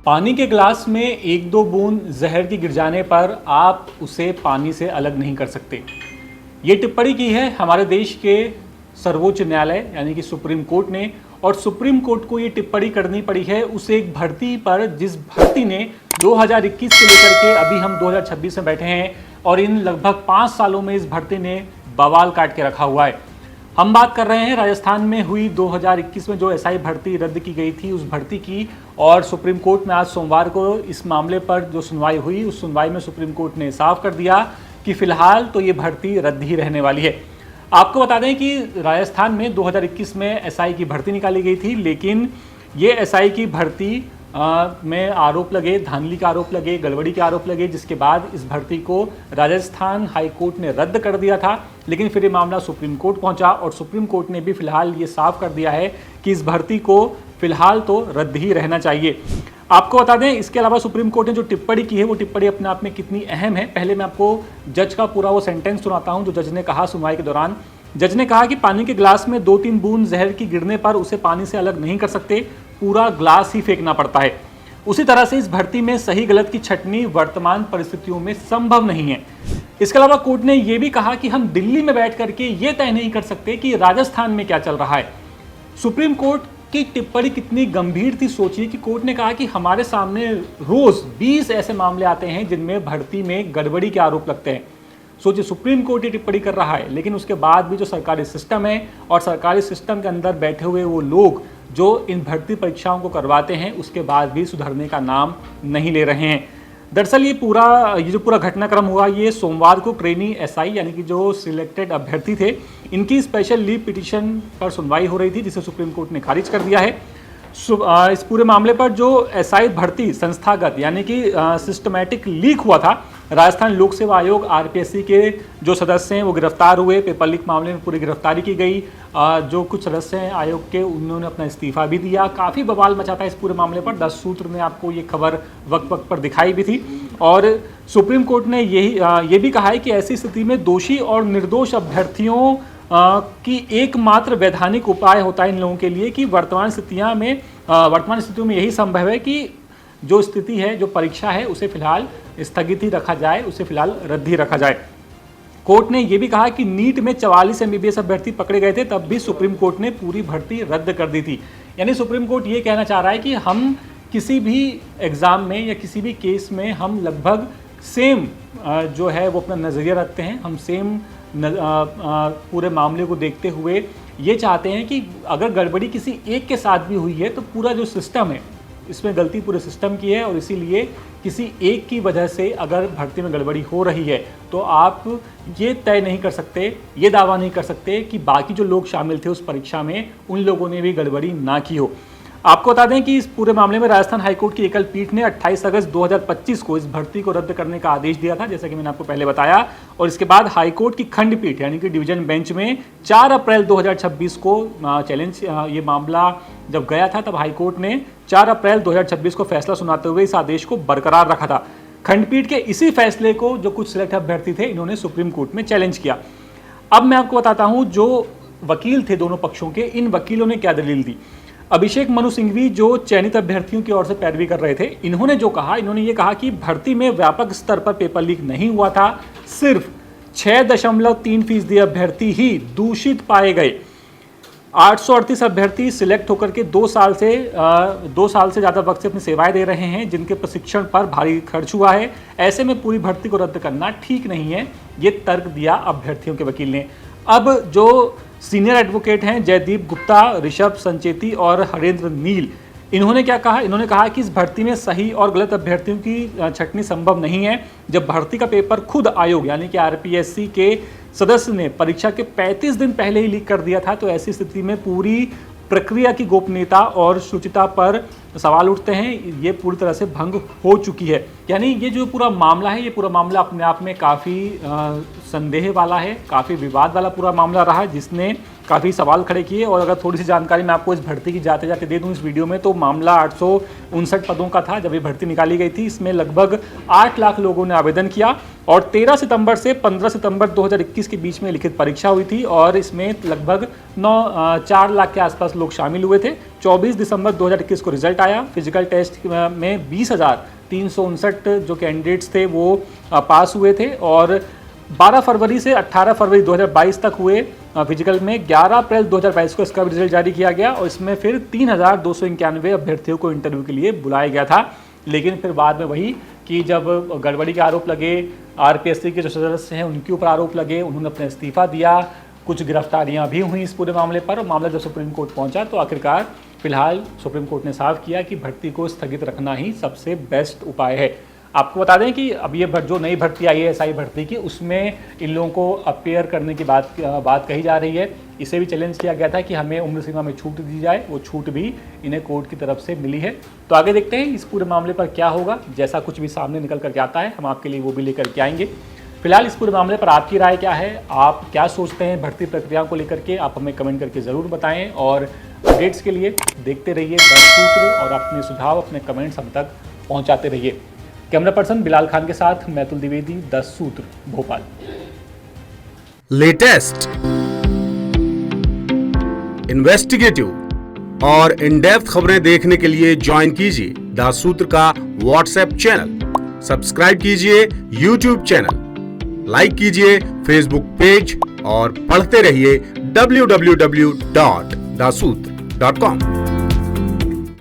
पानी के ग्लास में एक दो बूंद जहर की गिर जाने पर आप उसे पानी से अलग नहीं कर सकते। ये टिप्पणी की है हमारे देश के सर्वोच्च न्यायालय यानी कि सुप्रीम कोर्ट ने। और सुप्रीम कोर्ट को ये टिप्पणी करनी पड़ी है उस एक भर्ती पर जिस भर्ती ने 2021 से लेकर के अभी हम 2026 में बैठे हैं और इन लगभग 5 सालों में इस भर्ती ने बवाल काट के रखा हुआ है। हम बात कर रहे हैं राजस्थान में हुई 2021 में जो एसआई भर्ती रद्द की गई थी उस भर्ती की। और सुप्रीम कोर्ट में आज सोमवार को इस मामले पर जो सुनवाई हुई उस सुनवाई में सुप्रीम कोर्ट ने साफ कर दिया कि फिलहाल तो ये भर्ती रद्द ही रहने वाली है। आपको बता दें कि राजस्थान में 2021 में एसआई की भर्ती निकाली गई थी, लेकिन ये एसआई की भर्ती में आरोप लगे, धांधली के आरोप लगे, गड़बड़ी के आरोप लगे, जिसके बाद इस भर्ती को राजस्थान हाई कोर्ट ने रद्द कर दिया था। लेकिन फिर ये मामला सुप्रीम कोर्ट पहुंचा और सुप्रीम कोर्ट ने भी फिलहाल ये साफ कर दिया है कि इस भर्ती को फिलहाल तो रद्द ही रहना चाहिए। आपको बता दें इसके अलावा सुप्रीम कोर्ट ने जो टिप्पणी की है वो टिप्पणी अपने आप में कितनी अहम है। पहले मैं आपको जज का पूरा वो सेंटेंस सुनाता हूं जो जज ने कहा सुनवाई के दौरान। जज ने कहा कि पानी के ग्लास में 2-3 बूंद जहर की गिरने पर उसे पानी से अलग नहीं कर सकते, पूरा ग्लास ही फेंकना पड़ता है। उसी तरह से इस भर्ती में सही गलत की छटनी वर्तमान परिस्थितियों में संभव नहीं है। इसके अलावा कोर्ट ने यह भी कहा कि हम दिल्ली में बैठ करके ये तय नहीं कर सकते कि राजस्थान में क्या चल रहा है। सुप्रीम कोर्ट की टिप्पणी कितनी गंभीर थी सोचिए कि कोर्ट ने कहा कि हमारे सामने रोज 20 ऐसे मामले आते हैं जिनमें भर्ती में गड़बड़ी के आरोप लगते हैं। सोचिए सुप्रीम कोर्ट ये टिप्पणी कर रहा है, लेकिन उसके बाद भी जो सरकारी सिस्टम है और सरकारी सिस्टम के अंदर बैठे हुए वो लोग जो इन भर्ती परीक्षाओं को करवाते हैं उसके बाद भी सुधरने का नाम नहीं ले रहे हैं। दरअसल ये जो पूरा घटनाक्रम हुआ ये सोमवार को ट्रेनी एसआई यानी कि जो सिलेक्टेड अभ्यर्थी थे इनकी स्पेशल लीव पिटीशन पर सुनवाई हो रही थी, जिसे सुप्रीम कोर्ट ने खारिज कर दिया है। इस पूरे मामले पर जो एसआई भर्ती संस्थागत यानी कि सिस्टमैटिक लीक हुआ था, राजस्थान लोक सेवा आयोग आरपीएससी के जो सदस्य हैं वो गिरफ्तार हुए। पेपर लीक मामले में पूरी गिरफ्तारी की गई। जो कुछ सदस्य हैं आयोग के उन्होंने अपना इस्तीफा भी दिया। काफ़ी बवाल मचा था इस पूरे मामले पर। 10 सूत्र में आपको ये खबर वक्त वक्त पर दिखाई भी थी। और सुप्रीम कोर्ट ने ये भी कहा है कि ऐसी स्थिति में दोषी और निर्दोष अभ्यर्थियों की एकमात्र वैधानिक उपाय होता है इन लोगों के लिए कि वर्तमान स्थितियों में यही संभव है कि जो स्थिति है, जो परीक्षा है उसे फिलहाल स्थगित ही रखा जाए, उसे फिलहाल रद्द ही रखा जाए। कोर्ट ने यह भी कहा कि नीट में 44 एमबीबीएस अभ्यर्थी पकड़े गए थे, तब भी सुप्रीम कोर्ट ने पूरी भर्ती रद्द कर दी थी। यानी सुप्रीम कोर्ट ये कहना चाह रहा है कि हम किसी भी एग्जाम में या किसी भी केस में हम लगभग सेम जो है वो अपना नज़रिया रखते हैं। हम सेम पूरे मामले को देखते हुए ये चाहते हैं कि अगर गड़बड़ी किसी एक के साथ भी हुई है तो पूरा जो सिस्टम है इसमें गलती पूरे सिस्टम की है। और इसीलिए किसी एक की वजह से अगर भर्ती में गड़बड़ी हो रही है तो आप ये तय नहीं कर सकते, ये दावा नहीं कर सकते कि बाकी जो लोग शामिल थे उस परीक्षा में उन लोगों ने भी गड़बड़ी ना की हो। आपको बता दें कि इस पूरे मामले में राजस्थान हाईकोर्ट की एकल पीठ ने 28 अगस्त 2025 को इस भर्ती को रद्द करने का आदेश दिया था, जैसा कि मैंने आपको पहले बताया। और इसके बाद हाईकोर्ट की खंडपीठ यानी कि डिवीजन बेंच में 4 अप्रैल 2026 को ये मामला जब गया था तब हाईकोर्ट ने 4 अप्रैल 2026 को फैसला सुनाते हुए इस आदेश को बरकरार रखा था। खंडपीठ के इसी फैसले को जो कुछ सिलेक्ट अभ्यर्थी थे इन्होंने सुप्रीम कोर्ट में चैलेंज किया। अब मैं आपको बताता हूँ जो वकील थे दोनों पक्षों के, इन वकीलों ने क्या दलील दी। अभिषेक मनु सिंघवी जो चयनित अभ्यर्थियों की ओर से पैरवी कर रहे थे, इन्होंने ये कहा कि भर्ती में व्यापक स्तर पर पेपर लीक नहीं हुआ था, सिर्फ 6.3% अभ्यर्थी ही दूषित पाए गए। 838 अभ्यर्थी सिलेक्ट होकर के 2 साल से ज़्यादा वक्त से अपनी सेवाएं दे रहे हैं, जिनके प्रशिक्षण पर भारी खर्च हुआ है। ऐसे में पूरी भर्ती को रद्द करना ठीक नहीं है, ये तर्क दिया अभ्यर्थियों के वकील ने। अब जो सीनियर एडवोकेट हैं जयदीप गुप्ता, ऋषभ संचेती और हरेंद्र नील, इन्होंने क्या कहा? इन्होंने कहा कि इस भर्ती में सही और गलत अभ्यर्थियों की छटनी संभव नहीं है। जब भर्ती का पेपर खुद आयोग यानी कि आरपीएससी के सदस्य ने परीक्षा के 35 दिन पहले ही लीक कर दिया था, तो ऐसी स्थिति में पूरी प्रक्रिया की गोपनीयता और शुचिता पर सवाल उठते हैं। ये पूरी तरह से भंग हो चुकी है। यानी ये जो पूरा मामला है, ये पूरा मामला अपने आप में काफ़ी संदेह वाला है, काफ़ी विवाद वाला पूरा मामला रहा है, जिसने काफ़ी सवाल खड़े किए। और अगर थोड़ी सी जानकारी मैं आपको इस भर्ती की जाते जाते दे दूं इस वीडियो में, तो मामला 859 पदों का था जब ये भर्ती निकाली गई थी। इसमें लगभग 8 लाख लोगों ने आवेदन किया और 13 सितंबर से 15 सितंबर 2021 के बीच में लिखित परीक्षा हुई थी और इसमें लगभग 4 लाख के आसपास लोग शामिल हुए थे। 24 दिसंबर 2021 को रिजल्ट रिजल्ट आया। फिजिकल टेस्ट में 20,359 जो कैंडिडेट्स थे वो पास हुए थे और 12 फरवरी से 18 फरवरी 2022 तक हुए फिजिकल में 11 अप्रैल 2022 को इसका रिजल्ट जारी किया गया और इसमें फिर 3,291 अभ्यर्थियों को इंटरव्यू के लिए बुलाया गया था। लेकिन फिर बाद में वही कि जब गड़बड़ी के आरोप लगे, आरपीएससी के जो सदस्य हैं उनके ऊपर आरोप लगे, उन्होंने अपना इस्तीफा दिया, कुछ गिरफ्तारियां भी हुई इस पूरे मामले पर और मामला जब सुप्रीम कोर्ट पहुंचा तो आखिरकार फिलहाल सुप्रीम कोर्ट ने साफ किया कि भर्ती को स्थगित रखना ही सबसे बेस्ट उपाय है। आपको बता दें कि अब ये जो नई भर्ती आई है एसआई भर्ती की, उसमें इन लोगों को अपेयर करने की बात कही जा रही है। इसे भी चैलेंज किया गया था कि हमें उम्र सीमा में छूट दी जाए, वो छूट भी इन्हें कोर्ट की तरफ से मिली है। तो आगे देखते हैं इस पूरे मामले पर क्या होगा। जैसा कुछ भी सामने निकल करके आता है हम आपके लिए वो भी लेकर के आएंगे। फिलहाल इस पूरे मामले पर आपकी राय क्या है, आप क्या सोचते हैं भर्ती प्रक्रिया को लेकर के, आप हमें कमेंट करके ज़रूर बताएं और अपडेट्स के लिए देखते रहिए 10 सूत्र और अपने सुझाव, अपने कमेंट्स हम तक पहुंचाते रहिए। कैमरा पर्सन बिलाल खान के साथ मैतुल द्विवेदी, 10 सूत्र, भोपाल। लेटेस्ट, इन्वेस्टिगेटिव और इन डेप्थ खबरें देखने के लिए ज्वाइन कीजिए 10 सूत्र का व्हाट्सएप चैनल, सब्सक्राइब कीजिए यूट्यूब चैनल, लाइक कीजिए फेसबुक पेज और पढ़ते रहिए www.dasootra.com।